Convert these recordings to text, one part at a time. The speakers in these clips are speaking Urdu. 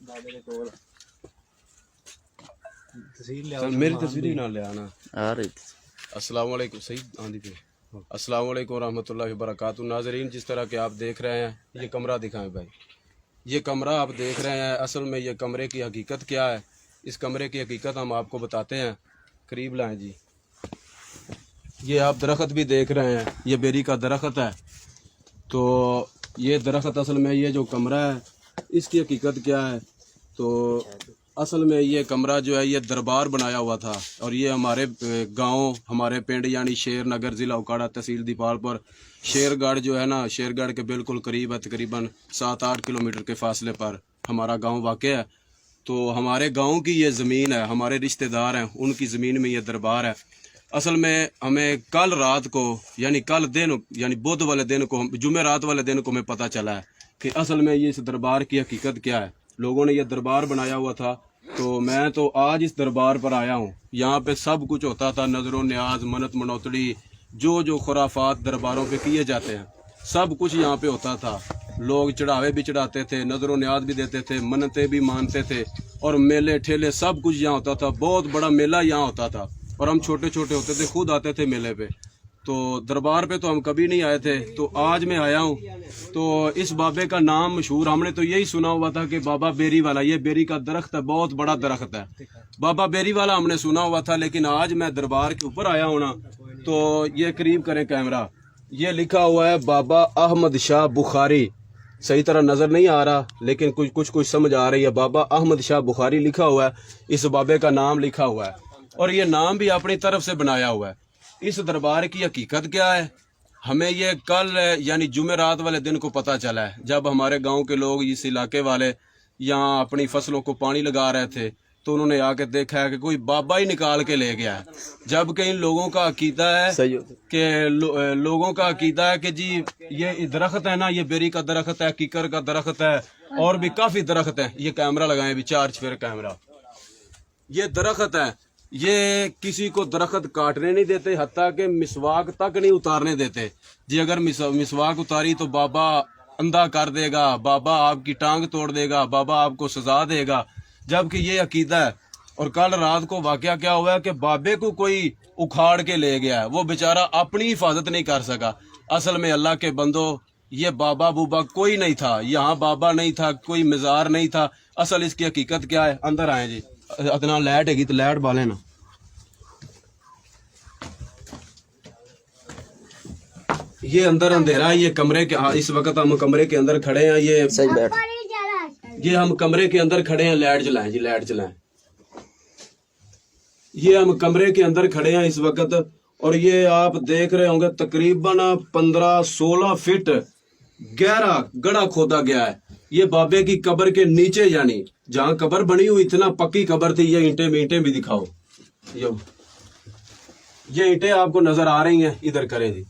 میری تصویر ہی نہ لے آنا. آ رہی تھی. السلام علیکم. سعید آندھی پہ. السلام علیکم ورحمۃ اللہ وبرکاتہ. ناظرین، جس طرح کہ آپ دیکھ رہے ہیں، یہ کمرہ دکھائیں بھائی. یہ کمرہ آپ دیکھ رہے ہیں، اصل میں یہ کمرے کی حقیقت کیا ہے؟ اس کمرے کی حقیقت ہم آپ کو بتاتے ہیں. قریب لائیں جی. یہ آپ درخت بھی دیکھ رہے ہیں، یہ بیری کا درخت ہے. تو یہ درخت اصل میں یہ جو کمرہ ہے، اس کی حقیقت کیا ہے؟ تو اصل میں یہ کمرہ جو ہے، یہ دربار بنایا ہوا تھا. اور یہ ہمارے گاؤں، ہمارے پنڈ یعنی شیر نگر، ضلع اوکاڑا، تحصیل دیپال پر شیر گڑھ جو ہے نا، شیر گڑھ کے بالکل قریب ہے، تقریباً 7-8 کلومیٹر کے فاصلے پر ہمارا گاؤں واقع ہے. تو ہمارے گاؤں کی یہ زمین ہے، ہمارے رشتہ دار ہیں، ان کی زمین میں یہ دربار ہے. اصل میں ہمیں کل رات کو، یعنی کل دن، یعنی بدھ والے دن کو، جمعرات والے دن کو ہمیں پتہ چلا ہے کہ اصل میں یہ اس دربار کی حقیقت کیا ہے. لوگوں نے یہ دربار بنایا ہوا تھا. تو میں تو آج اس دربار پر آیا ہوں. یہاں پہ سب کچھ ہوتا تھا، نظر و نیاز، منت منوتڑی، جو خرافات درباروں پہ کیے جاتے ہیں، سب کچھ یہاں پہ ہوتا تھا. لوگ چڑھاوے بھی چڑھاتے تھے، نظر و نیاز بھی دیتے تھے، منتیں بھی مانتے تھے، اور میلے ٹھیلے سب کچھ یہاں ہوتا تھا. بہت بڑا میلہ یہاں ہوتا تھا، اور ہم چھوٹے چھوٹے ہوتے تھے، خود آتے تھے میلے پہ. تو دربار پہ تو ہم کبھی نہیں آئے تھے. تو آج میں آیا ہوں. تو اس بابے کا نام مشہور، ہم نے تو یہی سنا ہوا تھا کہ بابا بیری والا، یہ بیری کا درخت ہے، بہت بڑا درخت ہے، بابا بیری والا ہم نے سنا ہوا تھا. لیکن آج میں دربار کے اوپر آیا ہوں نا، تو یہ قریب کریں کیمرہ، یہ لکھا ہوا ہے بابا احمد شاہ بخاری. صحیح طرح نظر نہیں آ رہا، لیکن کچھ سمجھ آ رہی ہے. بابا احمد شاہ بخاری لکھا ہوا ہے، اس بابے کا نام لکھا ہوا ہے، اور یہ نام بھی اپنی طرف سے بنایا ہوا ہے. اس دربار کی حقیقت کیا ہے؟ ہمیں یہ کل یعنی جمعرات والے دن کو پتہ چلا ہے، جب ہمارے گاؤں کے لوگ، اس علاقے والے یہاں اپنی فصلوں کو پانی لگا رہے تھے، تو انہوں نے آ کے دیکھا ہے کہ کوئی بابا ہی نکال کے لے گیا ہے. جبکہ ان لوگوں کا عقیدہ ہے کہ لوگوں کا عقیدہ ہے کہ جی یہ درخت ہے نا، یہ بیری کا درخت ہے، کیکر کا درخت ہے، اور بھی کافی درخت ہیں. یہ کیمرہ لگائیں بھی، 4 چفیر کیمرہ. یہ درخت ہے، یہ کسی کو درخت کاٹنے نہیں دیتے، حتیٰ کہ مسواک تک نہیں اتارنے دیتے. جی اگر مسواک اتاری تو بابا اندھا کر دے گا، بابا آپ کی ٹانگ توڑ دے گا، بابا آپ کو سزا دے گا. جبکہ یہ عقیدہ ہے. اور کل رات کو واقعہ کیا ہوا ہے کہ بابے کو کوئی اکھاڑ کے لے گیا ہے، وہ بیچارہ اپنی حفاظت نہیں کر سکا. اصل میں اللہ کے بندو، یہ بابا بوبا کوئی نہیں تھا، یہاں بابا نہیں تھا، کوئی مزار نہیں تھا. اصل اس کی حقیقت کیا ہے؟ اندر آئیں جی. اتنا لائٹ ہے گی تو لائٹ بالے نا. یہ اندر اندھیرا ہے، یہ کمرے کے، اس وقت ہم کمرے کے اندر کھڑے ہیں. یہ ہم کمرے کے اندر کھڑے ہیں. لائٹ جلائیں جی، لائٹ جلائیں. یہ ہم کمرے کے اندر کھڑے ہیں اس وقت، اور یہ آپ دیکھ رہے ہوں گے تقریباً 15-16 فٹ گہرا گڑھا کھودا گیا ہے. یہ بابے کی قبر کے نیچے، یعنی جہاں قبر بنی ہوئی اتنا پکی قبر تھی. یہ اینٹیں بھی دکھاؤ، یہ اینٹیں آپ کو نظر آ رہی ہیں، ادھر کریں جی.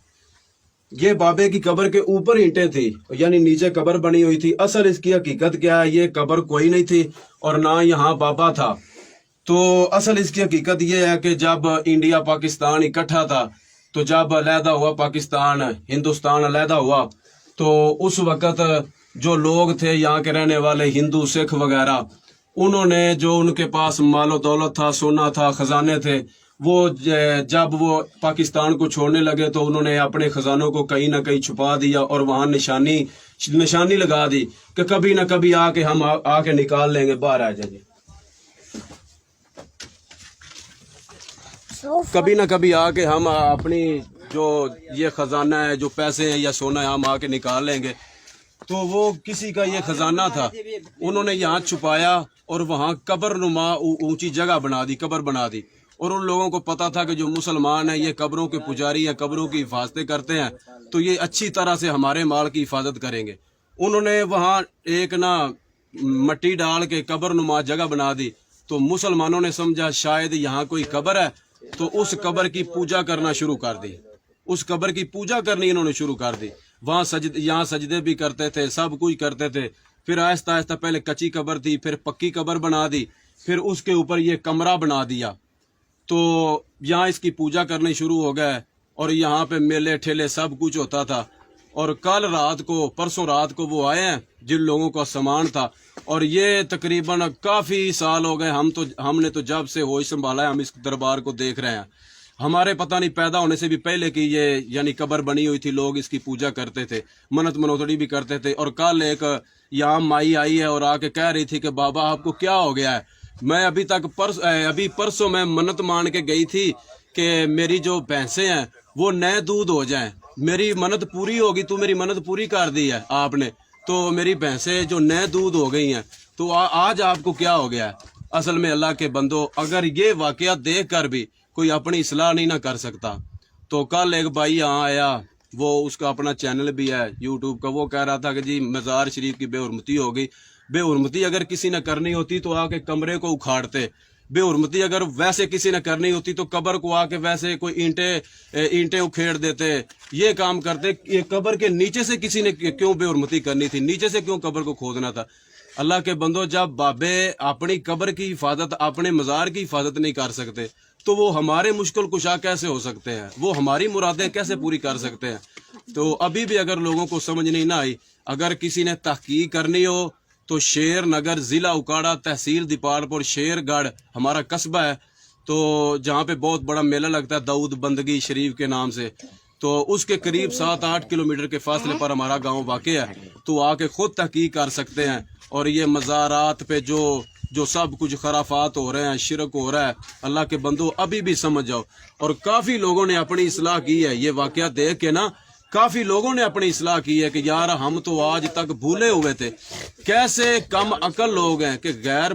یہ بابے کی قبر کے اوپر اینٹیں تھی، یعنی نیچے قبر بنی ہوئی تھی. اصل اس کی حقیقت کیا ہے؟ یہ قبر کوئی نہیں تھی، اور نہ یہاں بابا تھا. تو اصل اس کی حقیقت یہ ہے کہ جب انڈیا پاکستان اکٹھا تھا، تو جب علیحدہ ہوا پاکستان، ہندوستان علیحدہ ہوا، تو اس وقت جو لوگ تھے یہاں کے رہنے والے، ہندو، سکھ وغیرہ، انہوں نے جو ان کے پاس مال و دولت تھا، سونا تھا، خزانے تھے، وہ جب وہ پاکستان کو چھوڑنے لگے تو انہوں نے اپنے خزانوں کو کہیں نہ کہیں چھپا دیا، اور وہاں نشانی لگا دی کہ کبھی نہ کبھی ہم آ کے نکال لیں گے. باہر آ جائیں، کبھی نہ کبھی آ کے ہم اپنی جو یہ خزانہ ہے، جو پیسے ہیں یا سونا ہے، ہم آ کے نکال لیں گے. تو وہ کسی کا یہ خزانہ تھا، انہوں نے یہاں چھپایا، اور وہاں قبر نما اونچی جگہ بنا دی، قبر بنا دی. اور ان لوگوں کو پتا تھا کہ جو مسلمان ہیں یہ قبروں کے پجاری ہیں، قبروں کی حفاظتیں کرتے ہیں، تو یہ اچھی طرح سے ہمارے مال کی حفاظت کریں گے. انہوں نے وہاں ایک مٹی ڈال کے قبر نما جگہ بنا دی. تو مسلمانوں نے سمجھا شاید یہاں کوئی قبر ہے، تو اس قبر کی پوجا کرنا شروع کر دی. اس قبر کی پوجا کرنی انہوں نے شروع کر دی. وہاں یہاں سجدے بھی کرتے تھے، سب کچھ کرتے تھے. پھر آہستہ آہستہ پہلے کچی قبر تھی، پھر پکی قبر بنا دی، پھر اس کے اوپر یہ کمرہ بنا دیا. تو یہاں اس کی پوجا کرنے شروع ہو گئے، اور یہاں پہ میلے ٹھیلے سب کچھ ہوتا تھا. اور کل رات کو، پرسوں رات کو وہ آئے ہیں جن لوگوں کا سامان تھا، اور یہ تقریباً کافی سال ہو گئے، ہم نے تو جب سے ہوش سنبھالا ہے ہم اس دربار کو دیکھ رہے ہیں. ہمارے پتہ نہیں پیدا ہونے سے بھی پہلے کی یہ یعنی قبر بنی ہوئی تھی، لوگ اس کی پوجا کرتے تھے، منت منوتڑی بھی کرتے تھے. اور کل ایک یہاں مائی آئی ہے اور آ کے کہہ رہی تھی کہ بابا آپ کو کیا ہو گیا ہے. میں ابھی پرسوں میں منت مان کے گئی تھی کہ میری جو بھینسیں ہیں وہ نئے دودھ ہو جائیں. میری منت پوری ہوگی، تو میری منت پوری کر دی ہے آپ نے، تو میری بھینسیں جو نئے دودھ ہو گئی ہیں. تو آج آپ کو کیا ہو گیا ہے؟ اصل میں اللہ کے بندو، اگر یہ واقعہ دیکھ کر بھی کوئی اپنی اصلاح نہیں نہ کر سکتا، تو کل ایک بھائی یہاں آیا، وہ اس کا اپنا چینل بھی ہے یوٹیوب کا، وہ کہہ رہا تھا کہ جی مزار شریف کی بے حرمتی ہو گئی. بے حرمتی اگر کسی نے کرنی ہوتی تو آ کے کمرے کو اکھاڑتے. بے حرمتی اگر ویسے کسی نے کرنی ہوتی تو قبر کو آ کے ویسے کوئی اینٹیں اکھیڑ دیتے، یہ کام کرتے. یہ قبر کے نیچے سے کسی نے کیوں بے حرمتی کرنی تھی؟ نیچے سے کیوں قبر کو کھودنا تھا؟ اللہ کے بندو، جب بابے اپنی قبر کی حفاظت، اپنے مزار کی حفاظت نہیں کر سکتے تو وہ ہمارے مشکل کشا کیسے ہو سکتے ہیں؟ وہ ہماری مرادیں کیسے پوری کر سکتے ہیں؟ تو ابھی بھی اگر لوگوں کو سمجھ نہیں نہ آئی، اگر کسی نے تحقیق کرنی ہو تو شیر نگر، ضلع اکاڑا، تحصیل دیپال پور، شیر گڑھ ہمارا قصبہ ہے. تو جہاں پہ بہت بڑا میلہ لگتا ہے داؤد بندگی شریف کے نام سے، تو اس کے قریب 7-8 کلومیٹر کے فاصلے پر ہمارا گاؤں واقع ہے. تو آ کے خود تحقیق کر سکتے ہیں. اور یہ مزارات پہ جو سب کچھ خرافات ہو رہے ہیں، شرک ہو رہا ہے، اللہ کے بندو ابھی بھی سمجھ جاؤ. اور کافی لوگوں نے اپنی اصلاح کی ہے، یہ واقعہ دیکھ کے نا کافی لوگوں نے اپنی اصلاح کی ہے کہ یار ہم تو آج تک بھولے ہوئے تھے. کیسے کم عقل لوگ ہیں کہ غیر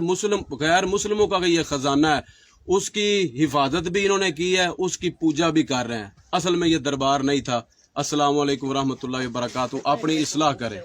مسلموں کا یہ خزانہ ہے، اس کی حفاظت بھی انہوں نے کی ہے، اس کی پوجا بھی کر رہے ہیں. اصل میں یہ دربار نہیں تھا. السلام علیکم ورحمۃ اللہ وبرکاتہ. اپنی اصلاح کریں.